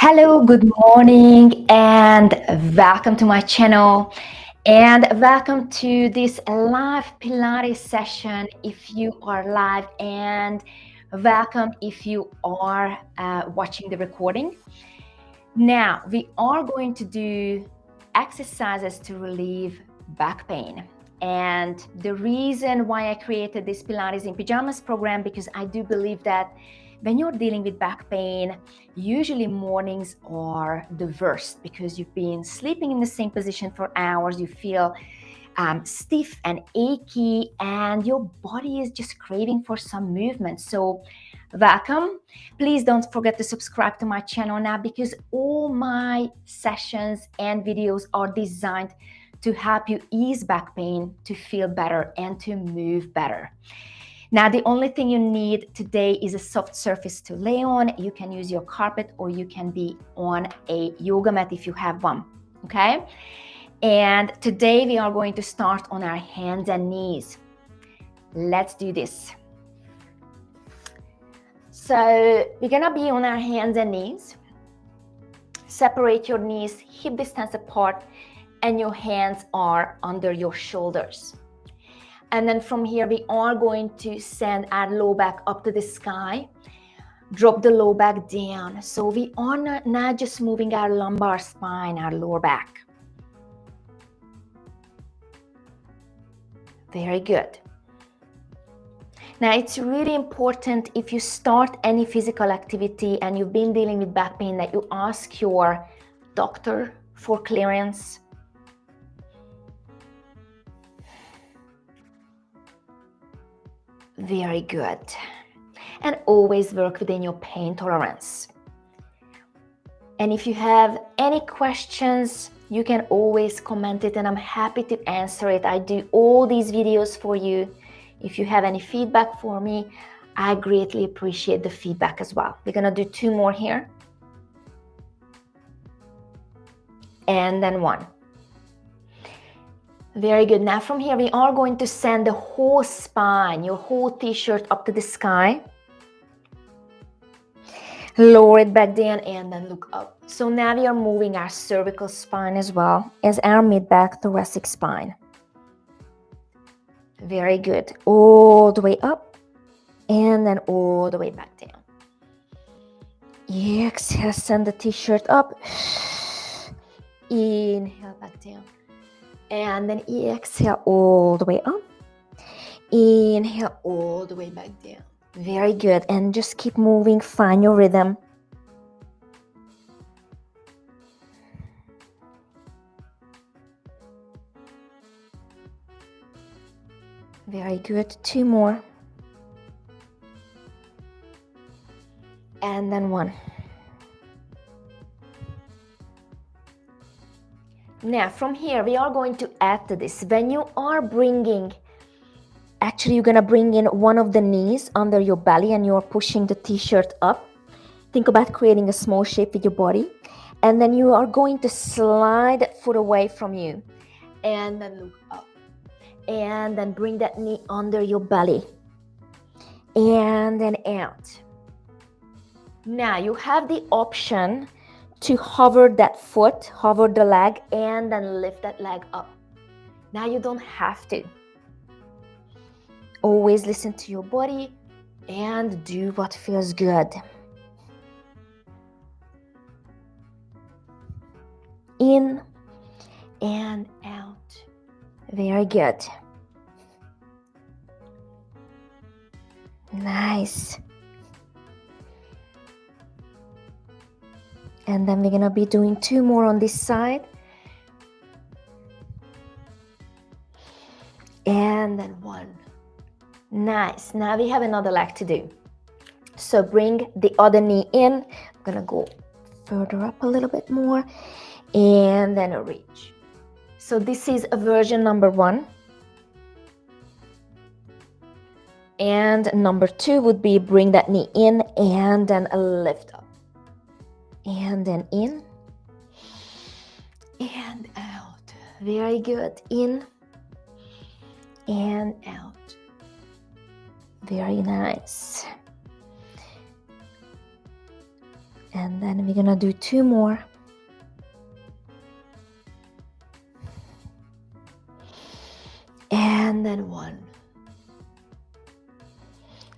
Hello, good morning, and welcome to my channel. And welcome to this live Pilates session if you are live, and welcome if you are watching the recording. Now, we are going to do exercises to relieve back pain. And the reason why I created this Pilates in Pajamas program, because I do believe that when you're dealing with back pain, usually mornings are the worst because you've been sleeping in the same position for hours, you feel stiff and achy, and your body is just craving for some movement. So welcome. Please don't forget to subscribe to my channel now, because all my sessions and videos are designed to help you ease back pain, to feel better, and to move better. Now, the only thing you need today is a soft surface to lay on. You can use your carpet, or you can be on a yoga mat if you have one, okay? And today we are going to start on our hands and knees. Let's do this. So we're gonna be on our hands and knees. Separate your knees hip distance apart, and your hands are under your shoulders. And then from here, we are going to send our low back up to the sky. Drop the low back down. So we are not just moving our lumbar spine, our lower back. Very good. Now, it's really important if you start any physical activity and you've been dealing with back pain that you ask your doctor for clearance. Very good. And always work within your pain tolerance. And if you have any questions, you can always comment it, and I'm happy to answer it. I do all these videos for you. If you have any feedback for me, I greatly appreciate the feedback as well. We're gonna do 2 more here. And then 1. Very good. Now from here, we are going to send the whole spine, your whole t-shirt up to the sky. Lower it back down and then look up. So now we are moving our cervical spine as well as our mid-back thoracic spine. Very good. All the way up and then all the way back down. Exhale, send the t-shirt up. Inhale, back down. And then exhale all the way up. Inhale all the way back down. Very good. And just keep moving. Find your rhythm. Very good. 2 more. And then 1. Now from here, we are going to add to this. When you are bringing, actually you're gonna bring in one of the knees under your belly and you're pushing the t-shirt up. Think about creating a small shape with your body. And then you are going to slide that foot away from you. And then look up. And then bring that knee under your belly. And then out. Now you have the option to hover that foot, hover the leg, and then lift that leg up. Now you don't have to. Always listen to your body and do what feels good. In and out. Very good. Nice. And then we're gonna be doing 2 more on this side. And then 1. Nice. Now we have another leg to do. So bring the other knee in. I'm gonna go further up a little bit more. And then a reach. So this is a version number 1. And number 2 would be bring that knee in and then a lift up. And then in and out. Very good. In and out. Very nice. And then we're gonna do 2 more. And then 1.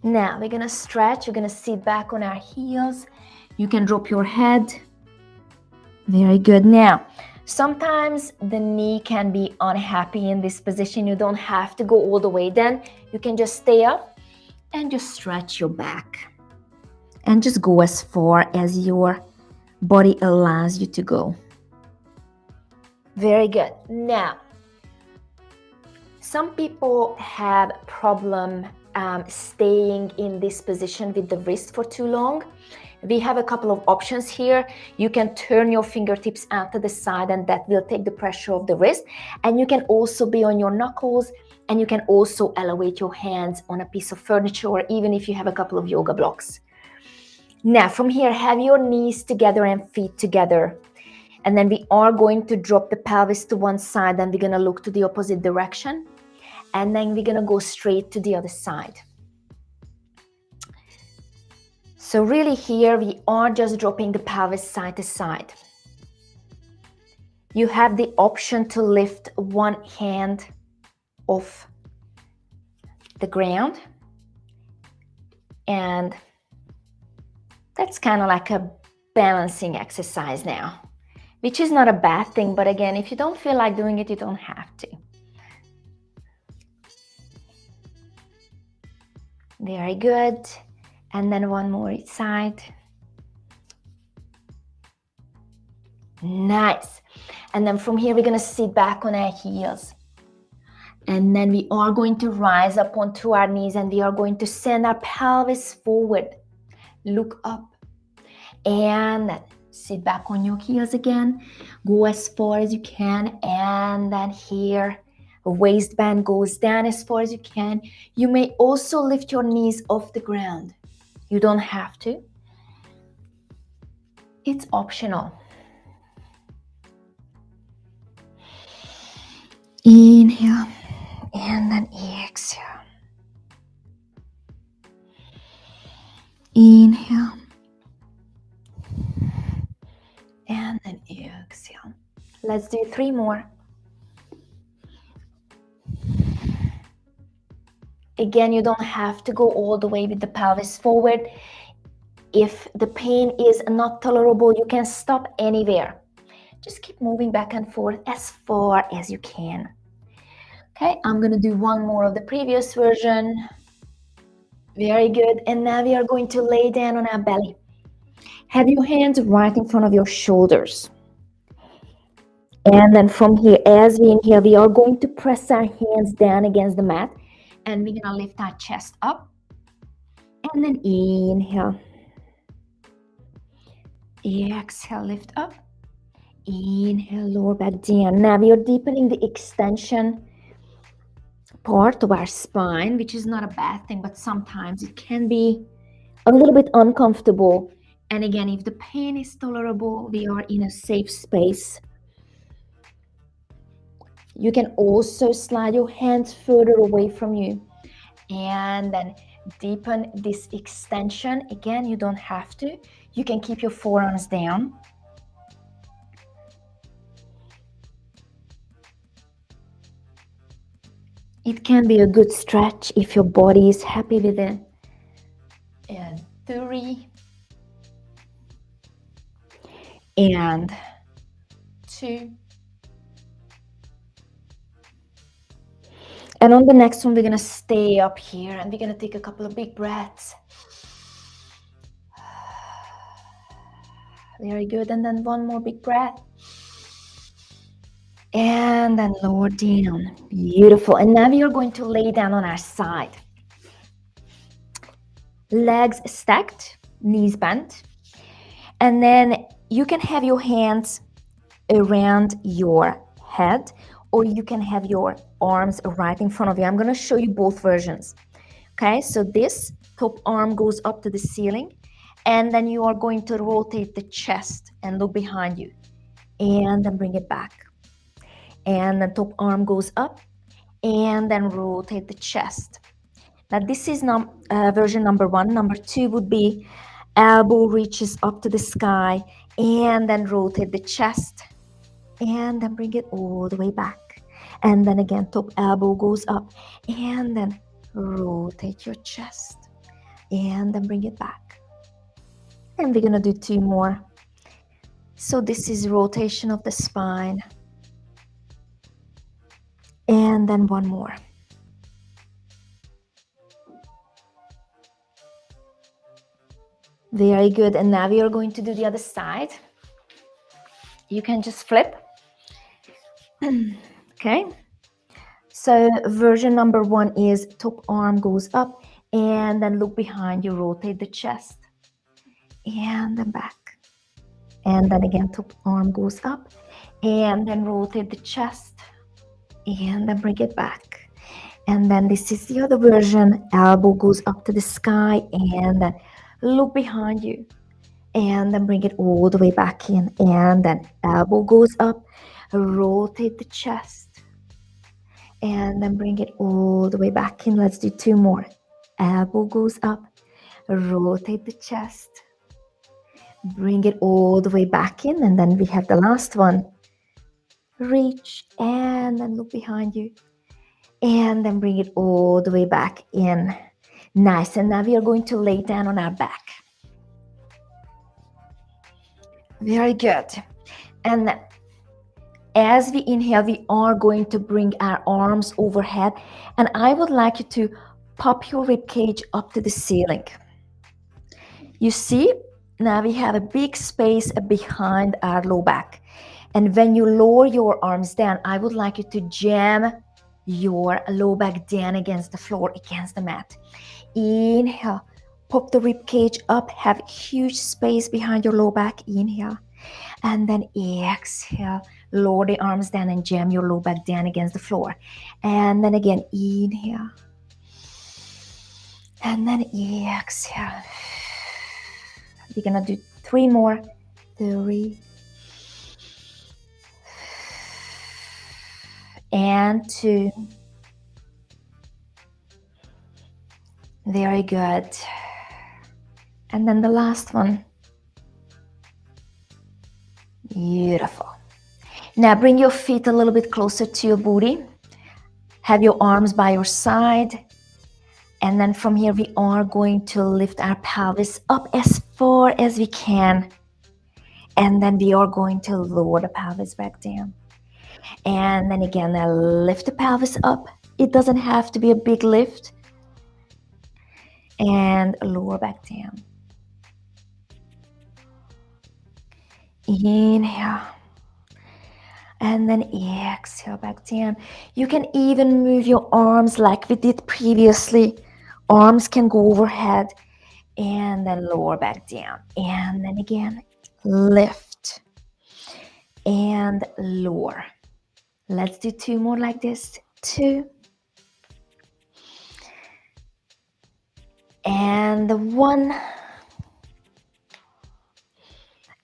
Now we're gonna stretch. We're gonna sit back on our heels. You can drop your head. Very good. Now, sometimes the knee can be unhappy in this position. You don't have to go all the way. Then you can just stay up and just stretch your back. And just go as far as your body allows you to go. Very good. Now, some people have problem staying in this position with the wrist for too long. We have a couple of options here. You can turn your fingertips out to the side and that will take the pressure off the wrist. And you can also be on your knuckles, and you can also elevate your hands on a piece of furniture, or even if you have a couple of yoga blocks. Now from here, have your knees together and feet together. And then we are going to drop the pelvis to one side, and we're gonna look to the opposite direction. And then we're gonna go straight to the other side. So really here we are just dropping the pelvis side to side. You have the option to lift one hand off the ground, and that's kind of like a balancing exercise now, which is not a bad thing, but again, if you don't feel like doing it, you don't have to. Very good. And then 1 more each side. Nice. And then from here, we're gonna sit back on our heels. And then we are going to rise up onto our knees, and we are going to send our pelvis forward. Look up. And then sit back on your heels again. Go as far as you can. And then here, waistband goes down as far as you can. You may also lift your knees off the ground. You don't have to. It's optional. Inhale and then exhale. Inhale and then exhale. Let's do 3 more. Again, you don't have to go all the way with the pelvis forward. If the pain is not tolerable, you can stop anywhere. Just keep moving back and forth as far as you can. Okay, I'm gonna do 1 more of the previous version. Very good. And now we are going to lay down on our belly. Have your hands right in front of your shoulders. And then from here, as we inhale, we are going to press our hands down against the mat. And we're gonna lift our chest up. And then inhale. Exhale, lift up. Inhale, lower back down. Now we are deepening the extension part of our spine, which is not a bad thing, but sometimes it can be a little bit uncomfortable. And again, if the pain is tolerable, we are in a safe space. You can also slide your hands further away from you and then deepen this extension. Again, you don't have to. You can keep your forearms down. It can be a good stretch if your body is happy with it. And 3 and 2. And on the next one, we're gonna stay up here and we're gonna take a couple of big breaths. Very good. And then 1 more big breath. And then lower down. Beautiful. And now we are going to lay down on our side. Legs stacked, knees bent. And then you can have your hands around your head, or you can have your arms right in front of you. I'm going to show you both versions. Okay, so this top arm goes up to the ceiling, and then you are going to rotate the chest and look behind you, and then bring it back. And the top arm goes up, and then rotate the chest. Now this is version number 1. Number 2 would be Elbow reaches up to the sky, and then rotate the chest, and then bring it all the way back. And then again, top elbow goes up, and then rotate your chest, and then bring it back. And we're gonna do 2 more. So this is rotation of the spine, and then 1 more. Very good. And now we are going to do the other side. You can just flip. Okay. So version number 1 is top arm goes up, and then look behind you, rotate the chest, and then back. And then again, top arm goes up, and then rotate the chest, and then bring it back. And then this is the other version. Elbow goes up to the sky, and then look behind you, and then bring it all the way back in. And then elbow goes up, rotate the chest, and then bring it all the way back in. Let's do 2 more. Elbow goes up, rotate the chest, bring it all the way back in. And then we have the last one. Reach, and then look behind you, and then bring it all the way back in. Nice. And now we are going to lay down on our back. Very good. And as we inhale, we are going to bring our arms overhead, and I would like you to pop your rib cage up to the ceiling. You see, now we have a big space behind our low back. And when you lower your arms down, I would like you to jam your low back down against the floor, against the mat. Inhale, pop the rib cage up, have huge space behind your low back. Inhale. And then exhale, lower the arms down and jam your low back down against the floor. And then again, inhale. And then exhale. We're gonna do 3 more. 3. And 2. Very good. And then the last one. Beautiful. Now bring your feet a little bit closer to your booty. Have your arms by your side. And then from here, we are going to lift our pelvis up as far as we can. And then we are going to lower the pelvis back down. And then again, lift the pelvis up. It doesn't have to be a big lift. And lower back down. Inhale. And then exhale back down. You can even move your arms like we did previously. Arms can go overhead and then lower back down. And then again, lift and lower. Let's do 2 more like this. 2. And 1.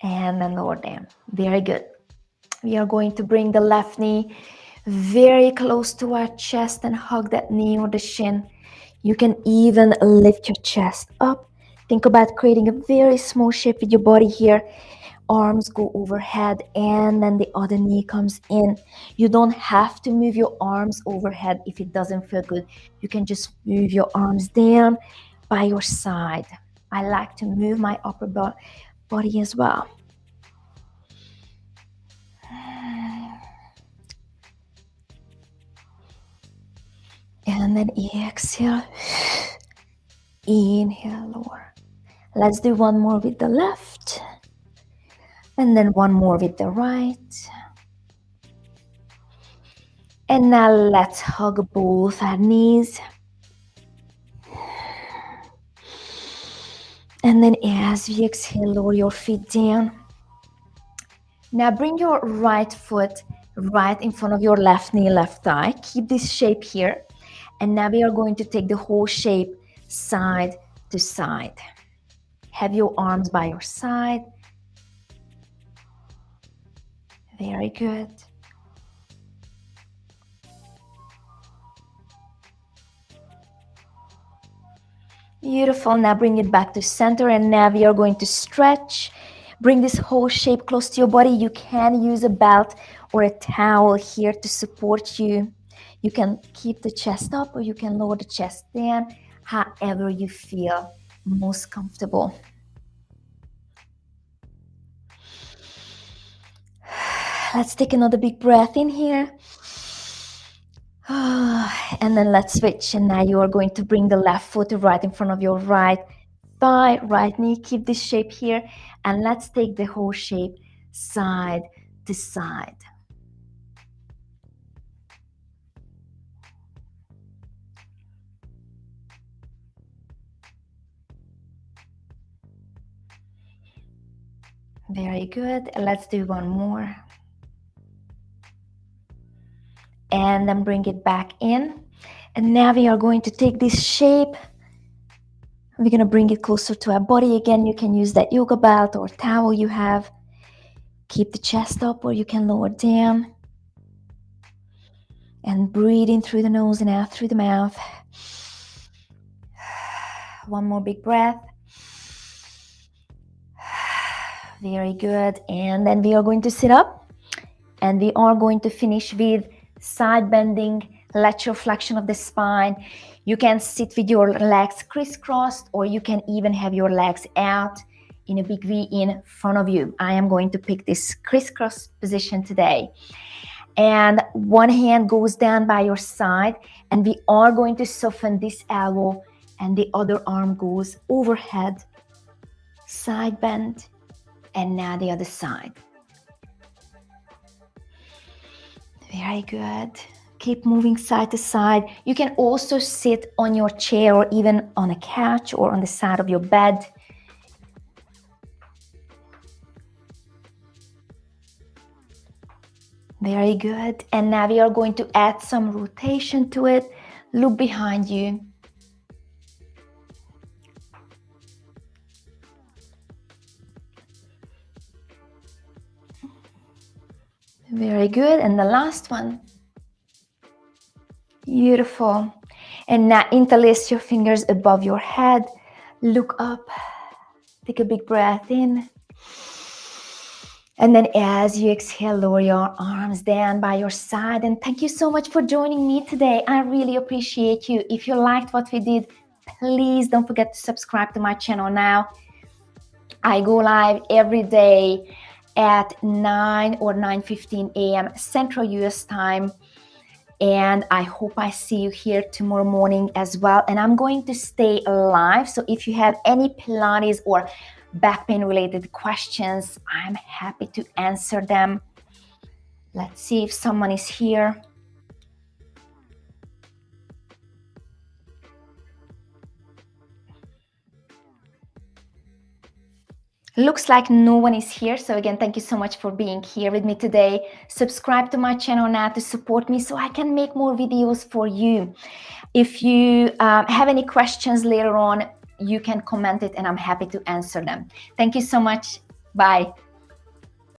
And then lower down. Very good. We are going to bring the left knee very close to our chest and hug that knee or the shin. You can even lift your chest up. Think about creating a very small shape with your body here. Arms go overhead and then the other knee comes in. You don't have to move your arms overhead if it doesn't feel good. You can just move your arms down by your side. I like to move my upper body as well. And then exhale. Inhale, lower. Let's do 1 more with the left. And then 1 more with the right. And now let's hug both our knees. And then as we exhale, lower your feet down. Now bring your right foot right in front of your left knee, left thigh. Keep this shape here. And now we are going to take the whole shape side to side. Have your arms by your side. Very good. Beautiful. Now bring it back to center, and now we are going to stretch. Bring this whole shape close to your body. You can use a belt or a towel here to support you. You can keep the chest up or you can lower the chest down, however you feel most comfortable. Let's take another big breath in here. And then let's switch. And now you are going to bring the left foot right in front of your right thigh, right knee. Keep this shape here. And let's take the whole shape side to side. Very good. Let's do one more. And then bring it back in. And now we are going to take this shape. We're going to bring it closer to our body. Again, you can use that yoga belt or towel you have. Keep the chest up or you can lower down. And breathe in through the nose and out through the mouth. One more big breath. Very good. And then we are going to sit up. And we are going to finish with side bending, lateral flexion of the spine. You can sit with your legs crisscrossed, or you can even have your legs out in a big V in front of you. I am going to pick this crisscross position today. And one hand goes down by your side, and we are going to soften this elbow, and the other arm goes overhead, side bend, and now the other side. Very good. Keep moving side to side. You can also sit on your chair or even on a couch or on the side of your bed. Very good. And now we are going to add some rotation to it. Look behind you. Very good. And the last one. Beautiful. And now interlace your fingers above your head. Look up. Take a big breath in. And then as you exhale, lower your arms down by your side. And thank you so much for joining me today. I really appreciate you. If you liked what we did, please don't forget to subscribe to my channel now. I go live every day at 9 or 9:15 a.m. Central US time. And I hope I see you here tomorrow morning as well. And I'm going to stay live. So if you have any Pilates or back pain related questions, I'm happy to answer them. Let's see if someone is here. Looks like no one is here. So again, thank you so much for being here with me today. Subscribe to my channel now to support me so I can make more videos for you. If you have any questions later on, you can comment it and I'm happy to answer them. Thank you so much. Bye.